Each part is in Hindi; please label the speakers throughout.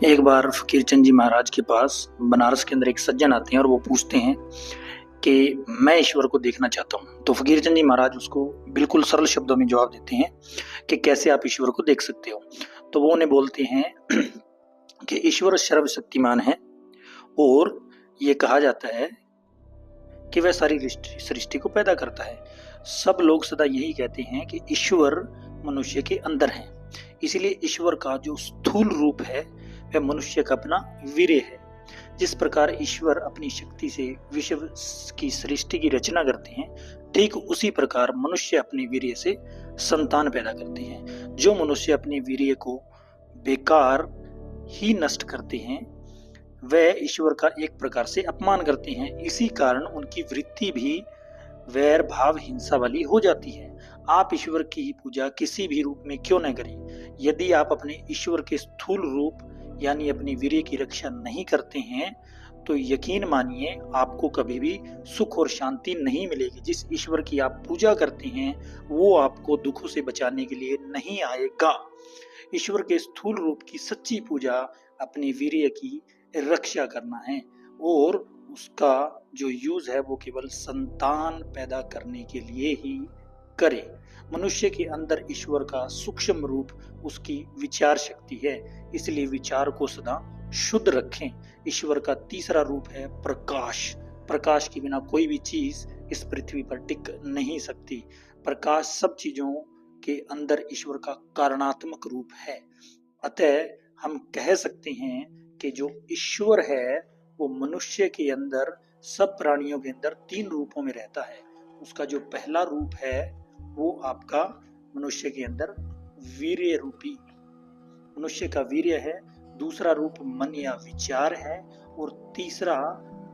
Speaker 1: एक बार फ़कीर चंद जी महाराज के पास बनारस के अंदर एक सज्जन आते हैं और वो पूछते हैं कि मैं ईश्वर को देखना चाहता हूँ। तो फ़कीर चंद जी महाराज उसको बिल्कुल सरल शब्दों में जवाब देते हैं कि कैसे आप ईश्वर को देख सकते हो। तो वो उन्हें बोलते हैं कि ईश्वर सर्वशक्तिमान है और ये कहा जाता है कि वह सारी सृष्टि को पैदा करता है। सब लोग सदा यही कहते हैं कि ईश्वर मनुष्य के अंदर है। इसीलिए ईश्वर का जो स्थूल रूप है वह मनुष्य का अपना वीर्य है। जिस प्रकार ईश्वर अपनी शक्ति से विश्व की सृष्टि की रचना करते हैं, ठीक उसी प्रकार मनुष्य अपने वीर्य से संतान पैदा करते हैं। जो मनुष्य अपने वीर्य को बेकार ही नष्ट करते हैं, वह ईश्वर का एक प्रकार से अपमान करते हैं। इसी कारण उनकी वृत्ति भी वैर भाव हिंसा वाली हो जाती है। आप ईश्वर की पूजा किसी भी रूप में क्यों न करें, यदि आप अपने ईश्वर के स्थूल रूप यानी अपनी वीर्य की रक्षा नहीं करते हैं, तो यकीन मानिए आपको कभी भी सुख और शांति नहीं मिलेगी। जिस ईश्वर की आप पूजा करते हैं वो आपको दुखों से बचाने के लिए नहीं आएगा। ईश्वर के स्थूल रूप की सच्ची पूजा अपने वीर्य की रक्षा करना है और उसका जो यूज है वो केवल संतान पैदा करने के लिए ही करे। मनुष्य के अंदर ईश्वर का सूक्ष्म रूप उसकी विचार शक्ति है, इसलिए विचार को सदा शुद्ध रखें। ईश्वर का तीसरा रूप है प्रकाश। प्रकाश के बिना कोई भी चीज इस पृथ्वी पर टिक नहीं सकती। प्रकाश सब चीजों के अंदर ईश्वर का कारणात्मक रूप है। अतः हम कह सकते हैं कि जो ईश्वर है वो मनुष्य के अंदर, सब प्राणियों के अंदर तीन रूपों में रहता है। उसका जो पहला रूप है वो आपका मनुष्य के अंदर वीर्य रूपी मनुष्य का वीर्य है, दूसरा रूप मन या विचार है और तीसरा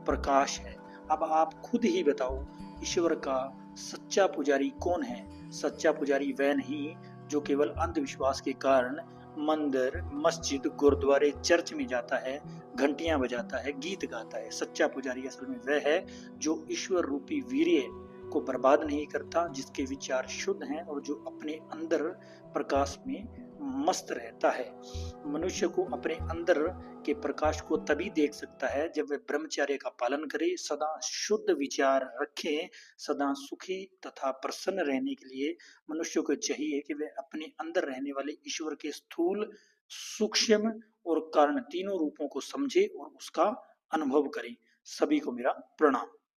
Speaker 1: प्रकाश है। अब आप खुद ही बताओ ईश्वर का सच्चा पुजारी कौन है। सच्चा पुजारी वह नहीं जो केवल अंधविश्वास के कारण मंदिर, मस्जिद, गुरुद्वारे, चर्च में जाता है, घंटियां बजाता है, गीत गाता है। सच्चा पुजारी असल में वह है जो ईश्वर रूपी वीर्य को बर्बाद नहीं करता, जिसके विचार शुद्ध हैं और जो अपने अंदर प्रकाश में मस्त रहता है। मनुष्य को अपने अंदर के प्रकाश को तभी देख सकता है जब वह ब्रह्मचर्य का पालन करे, सदा शुद्ध विचार रखे। सदा सुखी तथा प्रसन्न रहने के लिए मनुष्य को चाहिए कि वह अपने अंदर रहने वाले ईश्वर के स्थूल, सूक्ष्म और कारण तीनों रूपों को समझे और उसका अनुभव करे। सभी को मेरा प्रणाम।